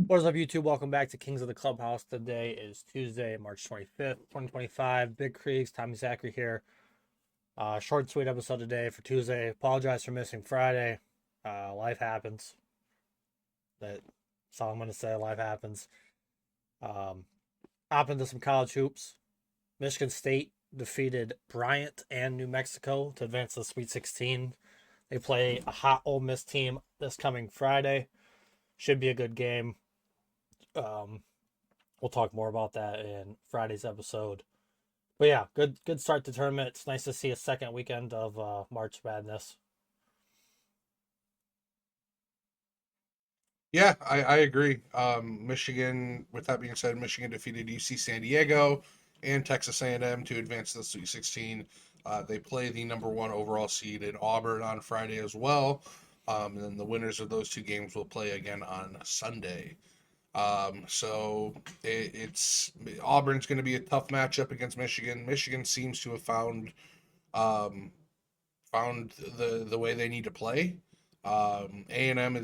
What is up, YouTube? Welcome back to Kings of the Clubhouse. Today is Tuesday, March 25th, 2025. Big Kriegs, Tommy Zachary here. Short and sweet episode today for Tuesday. Apologize for missing Friday. Life happens. That's all I'm going to say. Life happens. Hop into some college hoops. Michigan State defeated Bryant and New Mexico to advance to the Sweet 16. They play a hot Ole Miss team this coming Friday. Should be a good game. We'll talk more about that in Friday's episode. But yeah, good start to the tournament. It's nice to see a second weekend of March Madness. Yeah, I agree. Michigan, with that being said, Michigan defeated UC San Diego and Texas A&M to advance to the Sweet 16. They play the number one overall seed in Auburn on Friday as well. And then the winners of those two games will play again on Sunday. So it's Auburn's going to be a tough matchup against Michigan. Michigan seems to have um, found the way they need to play. A&M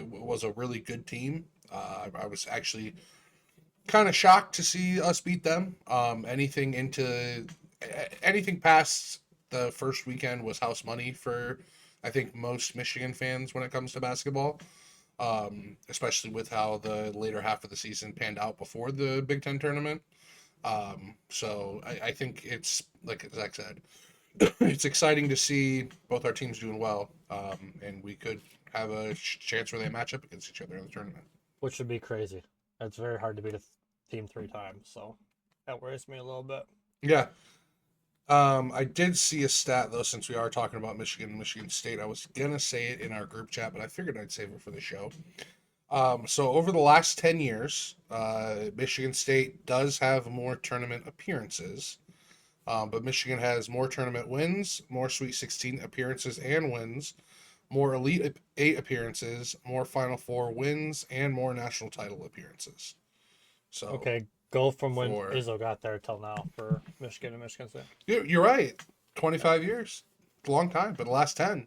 was a really good team. I was actually kind of shocked to see us beat them. Anything past the first weekend was house money for I think most Michigan fans when it comes to basketball. Especially with how the later half of the season panned out before the Big Ten tournament. So I think it's like Zach said, it's exciting to see both our teams doing well, and we could have a chance where they match up against each other in the tournament. Which would be crazy. It's very hard to beat a team three times, so that worries me a little bit. Yeah. I did see a stat though, since we are talking about Michigan and Michigan State. I was gonna say it in our group chat, but I figured I'd save it for the show. So over the last 10 years, Michigan State does have more tournament appearances. But Michigan has more tournament wins, more Sweet 16 appearances and wins, more Elite Eight appearances, more Final Four wins, and more national title appearances. So Okay, go from when for Izzo got there till now for Michigan and Michigan State. you're right, 25 years, it's a long time, but the last 10,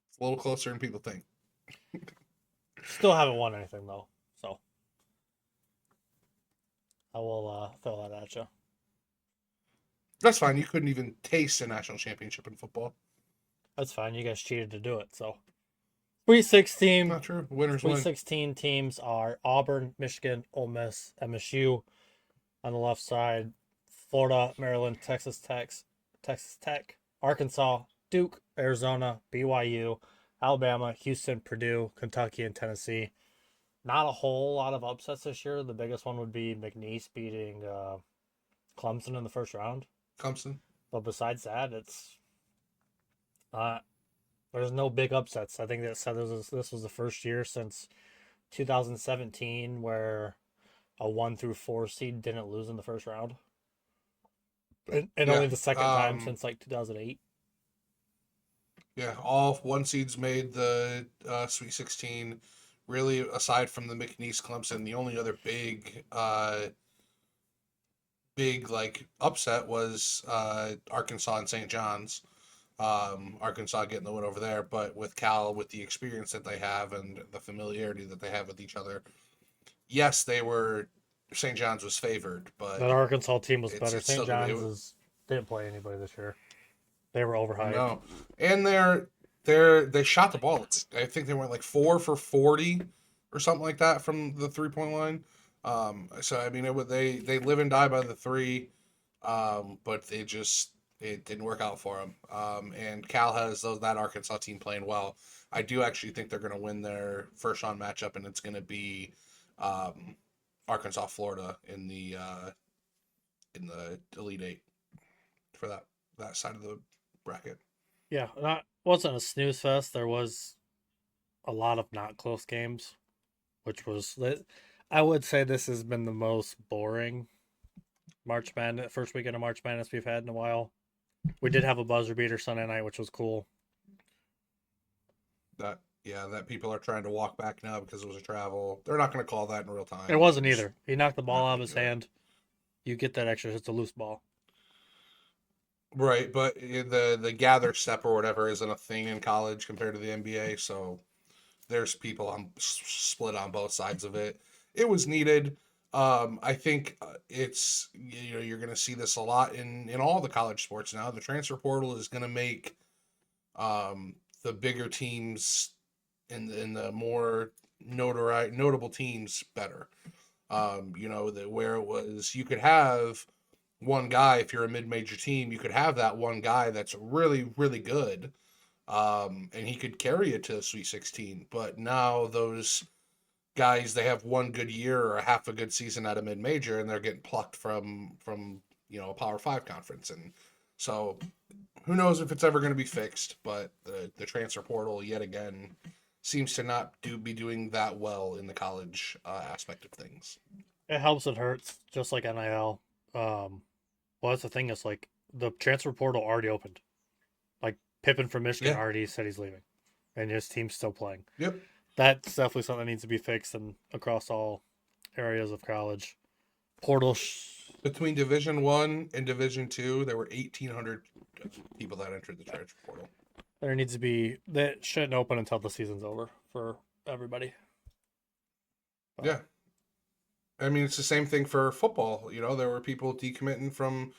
it's a little closer than people think. Still haven't won anything though, so I will throw that at you. That's fine. You couldn't even taste a national championship in football. That's fine. You guys cheated to do it, so Sweet 16. Not true. Winners Sweet win. 16 teams are Auburn, Michigan, Ole Miss, MSU. On the left side, Florida, Maryland, Texas Tech, Arkansas, Duke, Arizona, BYU, Alabama, Houston, Purdue, Kentucky, and Tennessee. Not a whole lot of upsets this year. The biggest one would be McNeese beating Clemson in the first round. Clemson. But besides that, it's not. There's no big upsets. I think that said this was the first year since 2017 where a 1 through 4 seed didn't lose in the first round, and Yeah. only the second time since like 2008. Yeah, all one seeds made the Sweet 16. Really, aside from the McNeese Clemson, the only other big like upset was Arkansas and St. John's. Arkansas getting the win over there, but with Cal, with the experience that they have and the familiarity that they have with each other, yes, they were. St. John's was favored, but That Arkansas team was better. it's St. still John's didn't play anybody this year. They were overhyped. no, and they shot the ball. I think they went like 4 for 40 or something like that from the 3-point line. So I mean, they live and die by the three, but it didn't work out for them. And Cal has that Arkansas team playing well. I do actually think they're going to win their first round matchup, and it's going to be Arkansas Florida in the Elite Eight for that side of the bracket. Yeah, that wasn't a snooze fest. There was a lot of not close games, which was I would say this has been the most boring March Madness first weekend of March Madness we've had in a while. We did have a buzzer beater Sunday night, which was cool. That people are trying to walk back now because it was a travel. They're not going to call that in real time. It wasn't either. He knocked the ball out of his hand. You get that extra. It's a loose ball. Right, but the gather step or whatever isn't a thing in college compared to the NBA, so there's people on split on both sides of it. it was needed. I think it's, you know, you're going to see this a lot in all the college sports now. The transfer portal is going to make the bigger teams and the more notable teams better. You know, where it was, you could have one guy, if you're a mid-major team, you could have that one guy that's really, really good, and he could carry it to the Sweet 16. But now those guys, they have one good year or a half a good season at a mid-major, and they're getting plucked from you know, a Power Five conference. And so who knows if it's ever going to be fixed, but the transfer portal yet again seems to not be doing that well in the college aspect of things. It helps, it hurts, just like NIL. Well, that's the thing, is like the transfer portal already opened. Like Pippen from Michigan Yeah. already said he's leaving, and his team's still playing. Yep. That's definitely something that needs to be fixed and across all areas of college. Portal. Between Division One and Division Two, there were 1,800 people that entered the transfer portal. There needs to be, that shouldn't open until the season's over for everybody. But, yeah. I mean, it's the same thing for football. You know, there were people decommitting from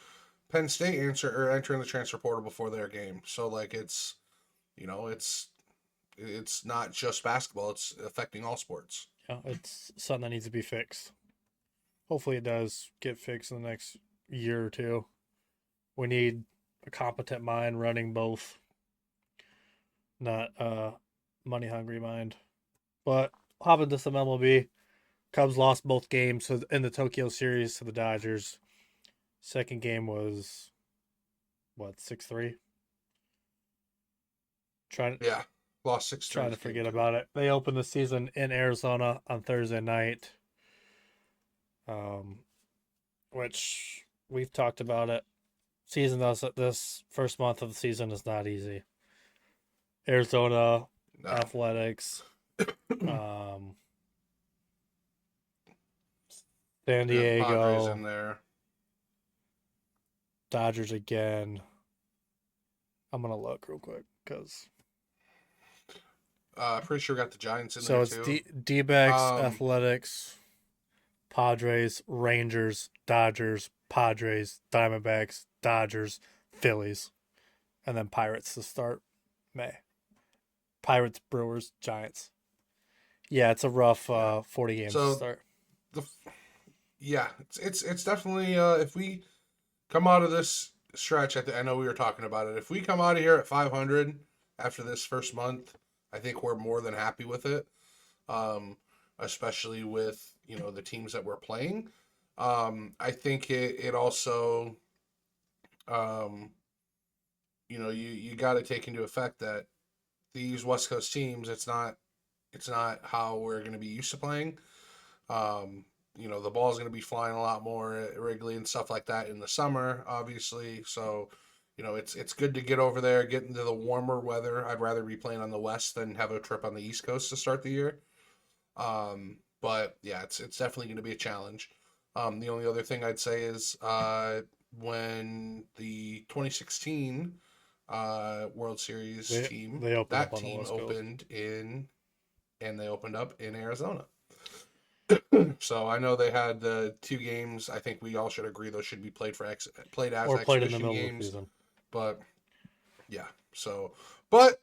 Penn State entering the transfer portal before their game. So like, it's, you know, it's not just basketball, it's affecting all sports. Yeah, it's something that needs to be fixed. Hopefully it does get fixed in the next year or two. We need a competent mind running both, not a money hungry mind. But hop into some MLB. Cubs lost both games in the Tokyo series to the Dodgers. Second game was what, 6-3? Yeah, lost 6-3. Trying to forget about it. They opened the season in Arizona on Thursday night. Which we've talked about it. This first month of the season is not easy. Arizona, No. Athletics, San Diego, Padres in there. Dodgers again. I'm gonna look real quick because pretty sure we got the Giants in so there it's too. D-backs, Athletics, Padres, Rangers, Dodgers, Padres, Diamondbacks, Dodgers, Phillies, and then Pirates to start May. Pirates, Brewers, Giants. Yeah, it's a rough 40 games to start. Yeah, it's definitely if we come out of this stretch, I know we were talking about it. If we come out of here at 500 after this first month, I think we're more than happy with it. Especially with, you know, the teams that we're playing. I think it also, you know, you got to take into effect that these West Coast teams, it's not how we're going to be used to playing. You know, the ball is going to be flying a lot more at Wrigley and stuff like that in the summer, obviously. So, you know, it's good to get over there, get into the warmer weather. I'd rather be playing on the West than have a trip on the East Coast to start the year. But yeah, it's definitely going to be a challenge. The only other thing I'd say is when the 2016 World Series team, that team opened in, and they opened up in Arizona. So I know they had the 2 games. I think we all should agree those should be played as exhibition in the middle games. of the season. But yeah, so but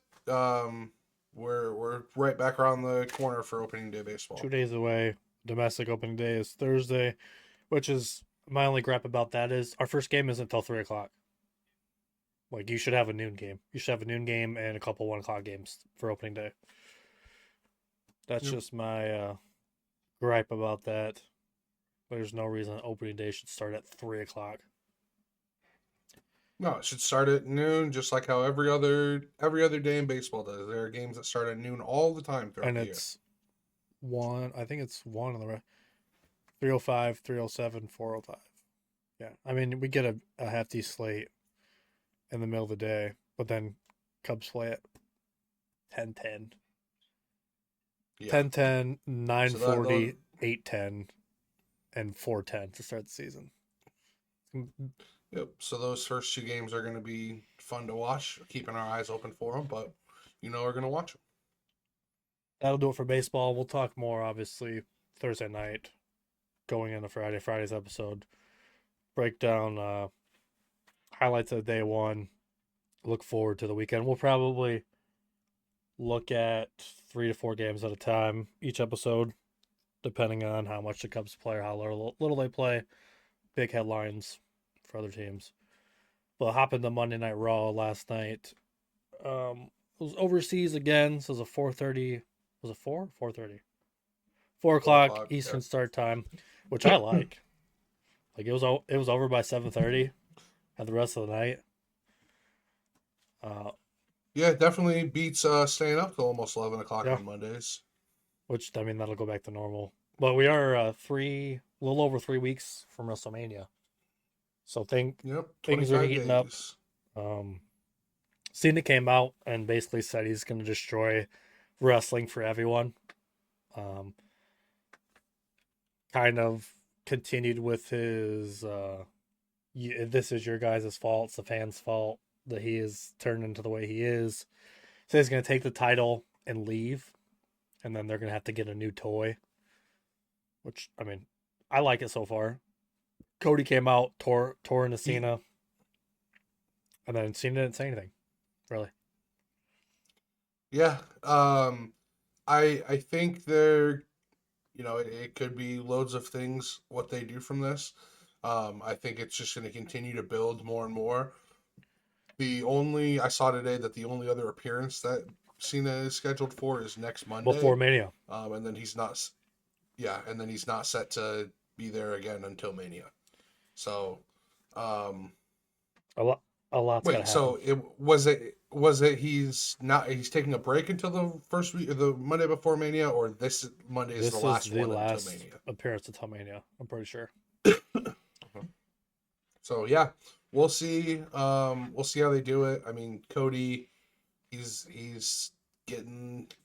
we're right back around the corner for opening day baseball. 2 days away. Domestic opening day is Thursday, which is my only gripe about that is our first game isn't until 3:00. Like, you should have a noon game. You should have a noon game and a couple 1:00 games for opening day. That's just my gripe about that. There's no reason opening day should start at 3:00. No, it should start at noon, just like how every other day in baseball does. There are games that start at noon all the time throughout the year. And it's one. I think it's one on the right. 3:05, 3:07, 4:05. Yeah, I mean, we get a hefty slate in the middle of the day, but then Cubs play at 10:10. Yeah. 10:10, 9:40, 8:10, and 4:10 to start the season. Yep. So those first 2 games are going to be fun to watch, keeping our eyes open for them, but you know we're going to watch them. That'll do it for baseball. We'll talk more, obviously, Thursday night, going into Friday's episode. Break down highlights of day one. Look forward to the weekend. We'll probably look at 3 to 4 games at a time each episode, depending on how much the Cubs play or how little they play. Big headlines for other teams. But hop into Monday Night Raw last night. It was overseas again, so it was a 4:30. Was it 4? 4:30. 4 o'clock Eastern start time, which I like. Like it was over by 7:30 at the rest of the night. Yeah, definitely beats staying up till almost 11 o'clock on Mondays. Which, I mean, that'll go back to normal. But we are a little over 3 weeks from WrestleMania. So things are heating days. up. Cena came out and basically said he's going to destroy wrestling for everyone. Kind of continued with his this is your guys' fault, it's the fans' fault that he is turned into the way he is. So he's going to take the title and leave, and then they're going to have to get a new toy. Which, I mean, I like it so far. Cody came out, tore into Cena, and then Cena didn't say anything, really. Yeah, I think they're, it could be loads of things what they do from this. I think it's just going to continue to build more and more. I saw today that the only other appearance that Cena is scheduled for is next Monday before Mania. And then he's not set to be there again until Mania. So, a lot's gotta happen. So he's taking a break until the first week or the Monday before Mania, or this Monday is the last one until Mania? Appearance until Mania, I'm pretty sure. So yeah, we'll see. We'll see how they do it. I mean, Cody, he's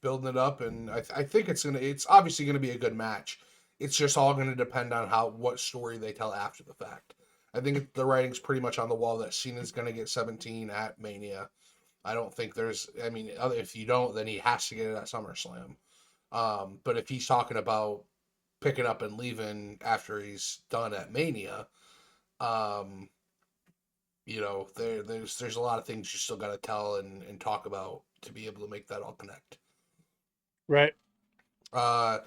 building it up, and I think it's obviously gonna be a good match. It's just all gonna depend on what story they tell after the fact. I think the writing's pretty much on the wall that Cena's gonna get 17 at Mania. I don't think if you don't, then he has to get it at SummerSlam. But if he's talking about picking up and leaving after he's done at Mania, there's a lot of things you still got to tell and talk about to be able to make that all connect. Right. Yeah.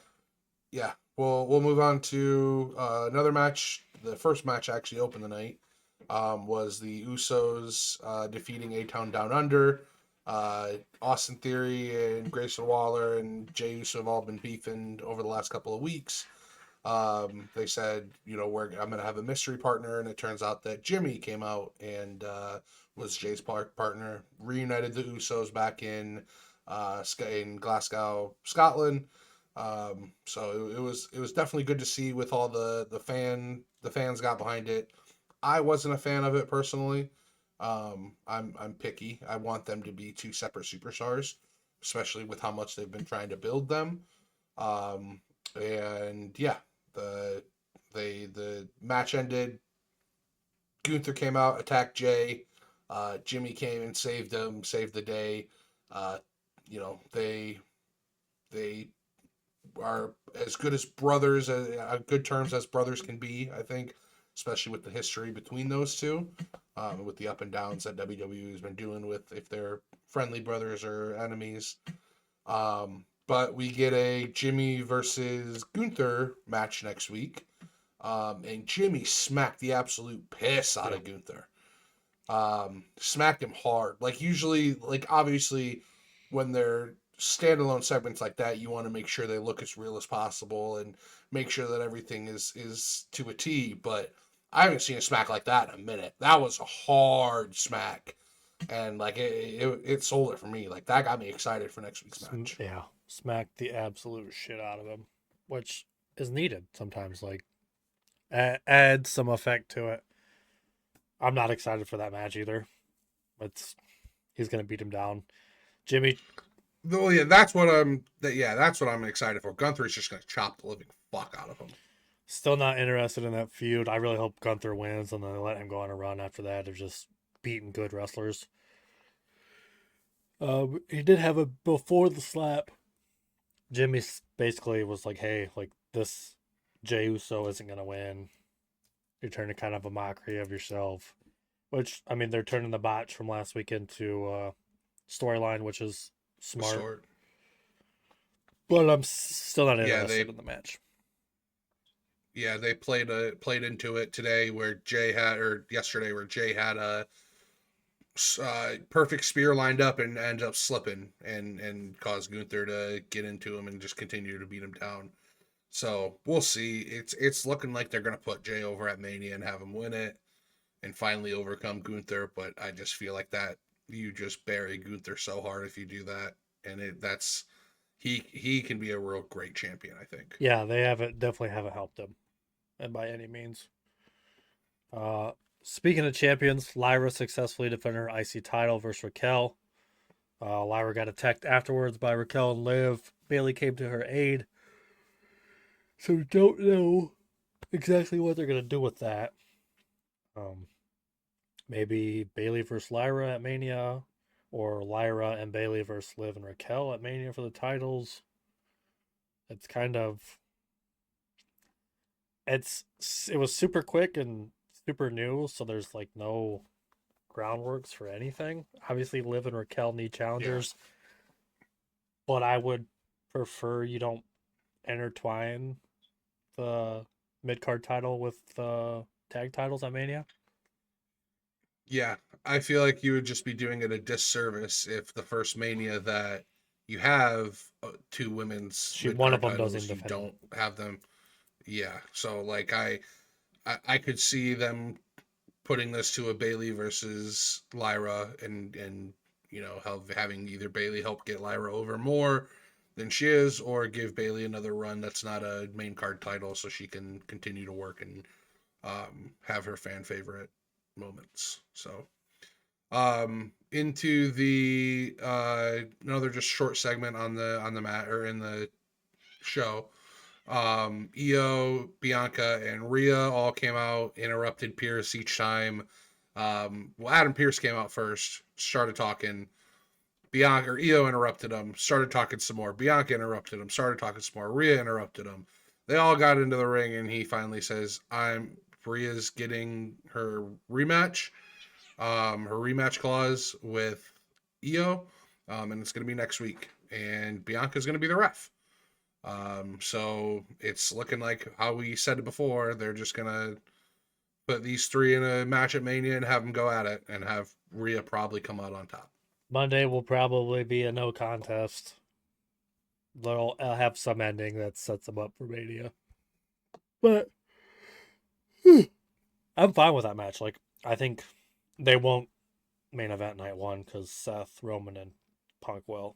We'll move on to another match. The first match actually opened the night. Was the Usos defeating A-Town Down Under. Austin Theory and Grayson Waller and Jey Uso have all been beefing over the last couple of weeks. They said, I'm going to have a mystery partner, and it turns out that Jimmy came out and was Jay's partner. Reunited the Usos back in Glasgow, Scotland. So it was definitely good to see with all the fans got behind it. I wasn't a fan of it personally. I'm picky. I want them to be two separate superstars, especially with how much they've been trying to build them. And yeah, the match ended. Gunther came out, attacked Jay. Jimmy came and saved him, saved the day. They are as good as brothers, good terms as brothers can be, I think, especially with the history between those two, with the up and downs that WWE has been dealing with, if they're friendly brothers or enemies. But we get a Jimmy versus Gunther match next week. And Jimmy smacked the absolute piss out of Gunther. Smacked him hard. Obviously, when they're standalone segments like that, you want to make sure they look as real as possible and make sure that everything is to a T. But I haven't seen a smack like that in a minute. That was a hard smack. And it sold it for me. Like, that got me excited for next week's match. Yeah, smacked the absolute shit out of him, which is needed sometimes. Like, add some effect to it. I'm not excited for that match either. He's gonna beat him down. Jimmy. Oh yeah, that's what I'm excited for. Gunther is just gonna chop the living fuck out of him. Still not interested in that feud. I really hope Gunther wins and then let him go on a run after that of just beating good wrestlers. He did have a before the slap. Jimmy basically was like, "Hey, like this Jey Uso isn't going to win. You're turning kind of a mockery of yourself. Which, I mean, they're turning the botch from last week into storyline, which is smart. But I'm still not interested in the match. Yeah, they played into it today yesterday where Jay had a perfect spear lined up and ended up slipping and caused Gunther to get into him and just continue to beat him down. So we'll see. It's looking like they're gonna put Jay over at Mania and have him win it and finally overcome Gunther. But I just feel like that you just bury Gunther so hard if you do that, and he can be a real great champion. I think. Yeah, they definitely haven't helped him, and by any means. Speaking of champions, Lyra successfully defended her IC title versus Raquel. Lyra got attacked afterwards by Raquel and Liv. Bayley came to her aid. So we don't know exactly what they're going to do with that. Maybe Bayley versus Lyra at Mania, or Lyra and Bayley versus Liv and Raquel at Mania for the titles. It's kind of... It was super quick and super new, so there's like no groundworks for anything. Obviously, Liv and Raquel need challengers, but I would prefer you don't intertwine the mid-card title with the tag titles at Mania. Yeah, I feel like you would just be doing it a disservice if the first Mania that you have two women's one of them titles, doesn't you defend don't have them. Yeah, so like I could see them putting this to a Bayley versus Lyra and you know having either Bayley help get Lyra over more than she is, or give Bayley another run that's not a main card title so she can continue to work and have her fan favorite moments. So into the another just short segment on the mat or in the show. Io, Bianca, and Rhea all came out, interrupted Pierce each time. Well, Adam Pierce came out first, started talking. Bianca or Io interrupted him, started talking some more. Bianca interrupted him, started talking some more. Rhea interrupted him. They all got into the ring, and he finally says, Rhea's getting her rematch clause with Io, and it's going to be next week. And Bianca's going to be the ref. So it's looking like how we said it before. They're just going to put these three in a match at Mania and have them go at it and have Rhea probably come out on top. Monday will probably be a no contest. They'll have some ending that sets them up for Mania. But I'm fine with that match. Like, I think they won't main event night one because Seth, Roman, and Punk will.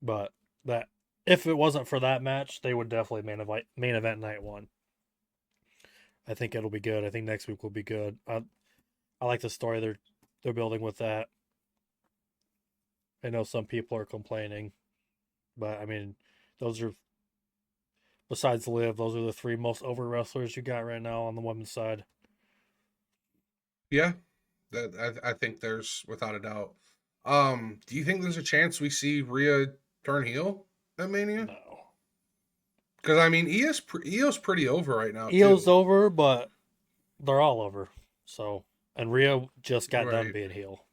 But that if it wasn't for that match, they would definitely main event night one. I think it'll be good. I think next week will be good. I like the story they're building with that. I know some people are complaining, but I mean, those are, besides Liv, those are the three most over wrestlers you got right now on the women's side. Yeah, I think there's without a doubt. Do you think there's a chance we see Rhea turn heel at Mania? No. Because I mean, Io's pretty over right now. Io's over, but they're all over. So, and Rhea just got done being heel.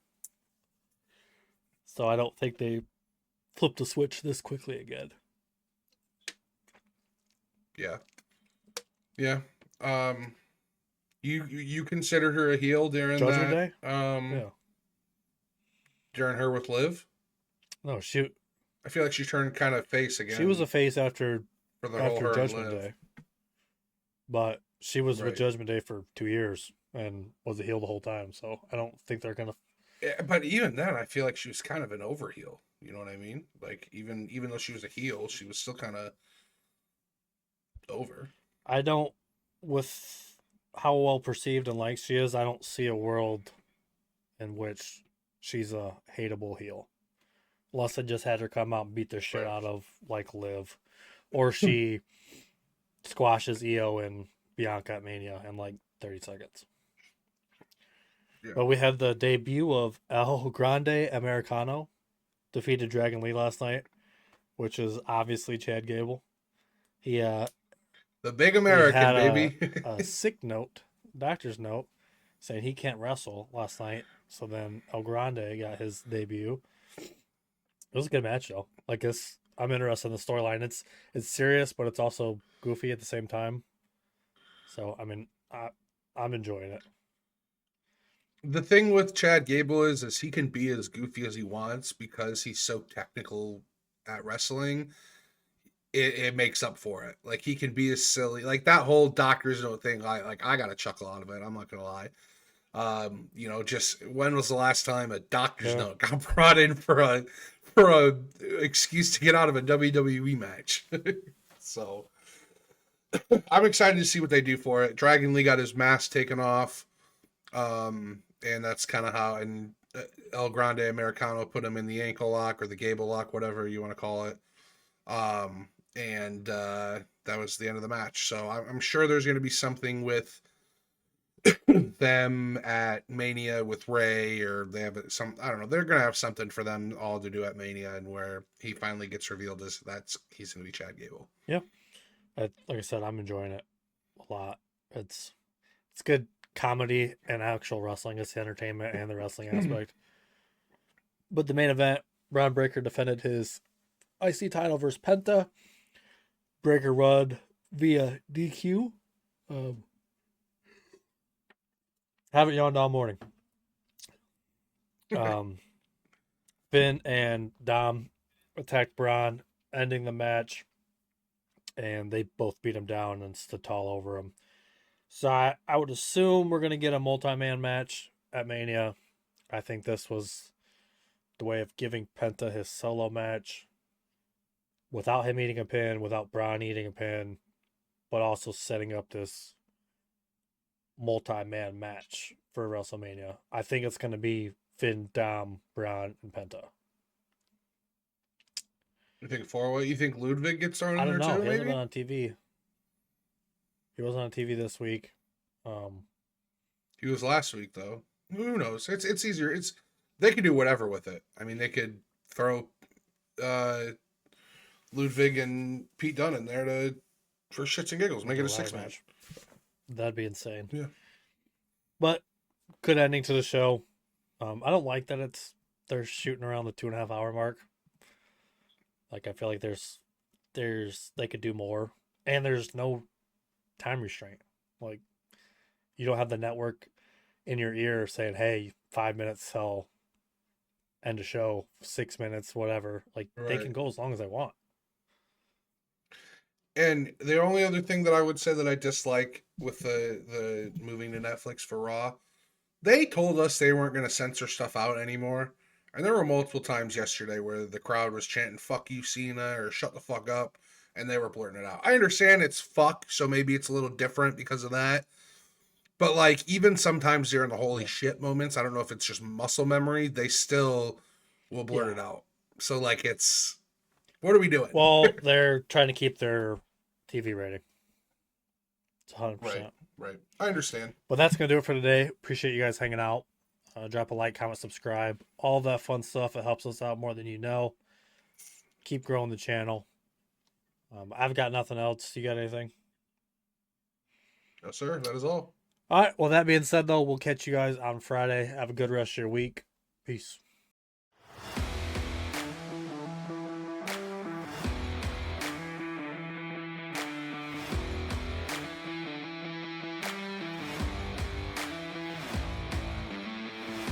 So I don't think they flipped a switch this quickly again. Yeah. Yeah. You considered her a heel during Judgment that? Day? Yeah. During her with Liv? No, I feel like she turned kind of face again. She was a face after Judgment Day. But she was with Judgment Day for 2 years and was a heel the whole time. So I don't think they're gonna. Yeah, but even then, I feel like she was kind of an over heel. You know what I mean? Like even though she was a heel, she was still kind of over. I don't, with how well perceived and liked she is, I don't see a world in which she's a hateable heel. Unless they just had her come out and beat the shit out of like Liv, or she squashes Io and Bianca at Mania in like 30 seconds. Yeah. But we have the debut of El Grande Americano defeated Dragon Lee last night, which is obviously Chad Gable. He The big He American, had baby. a sick note, doctor's note, saying he can't wrestle last night. So then El Grande got his debut. It was a good match though. Like this, I'm interested in the storyline. It's serious, but it's also goofy at the same time. So I mean, I'm enjoying it. The thing with Chad Gable is he can be as goofy as he wants because he's so technical at wrestling. It makes up for it. Like he can be as silly, like that whole doctor's note thing. I got a chuckle out of it. I'm not gonna lie. Just when was the last time a doctor's Yeah. note got brought in for a excuse to get out of a WWE match? So I'm excited to see what they do for it. Dragon Lee got his mask taken off, and that's kind of how. And El Grande Americano put him in the ankle lock or the Gable lock, whatever you want to call it. And that was the end of the match. So I'm sure there's going to be something with them at Mania with Ray, or they have some. I don't know. They're going to have something for them all to do at Mania, and where he finally gets revealed as he's going to be Chad Gable. Yeah. Like I said, I'm enjoying it a lot. It's good comedy and actual wrestling. It's the entertainment and the wrestling aspect. But the main event, Braun Breaker defended his IC title versus Penta. Breaker won via DQ. Haven't yawned all morning. Finn and Dom attacked Braun, ending the match, and they both beat him down and stood tall over him. So I would assume we're going to get a multi-man match at Mania. I think this was the way of giving Penta his solo match without him eating a pin, without Braun eating a pin, but also setting up this multi-man match for WrestleMania. I think it's going to be Finn, Dom, Braun, and Penta. You think four-way? You think Ludwig gets thrown I in don't there know. too? He hasn't Maybe been on TV. He wasn't on TV this week. he was last week though. Who knows? It's easier. They could do whatever with it. I mean, they could throw uh, Ludwig and Pete Dunne in there for shits and giggles, make it a six-man. That'd be insane. Yeah. But good ending to the show. I don't like that they're shooting around the 2.5 hour mark. Like I feel like there's they could do more, and there's no time restraint. Like you don't have the network in your ear saying, "Hey, 5 minutes till end a show, 6 minutes, whatever." Like they Right. can go as long as they want. And the only other thing that I would say that I dislike with the moving to Netflix for Raw, they told us they weren't going to censor stuff out anymore. And there were multiple times yesterday where the crowd was chanting "fuck you, Cena" or "shut the fuck up," and they were blurting it out. I understand it's fuck, so maybe it's a little different because of that. But like even sometimes during the holy shit moments, I don't know if it's just muscle memory, they still will blurt it out. So like it's what are we doing? Well, they're trying to keep their TV rating. It's 100%. Right. I understand. But that's going to do it for today. Appreciate you guys hanging out. Drop a like, comment, subscribe. All that fun stuff. It helps us out more than you know. Keep growing the channel. I've got nothing else. You got anything? No, sir. That is all. All right. Well, that being said, though, we'll catch you guys on Friday. Have a good rest of your week. Peace.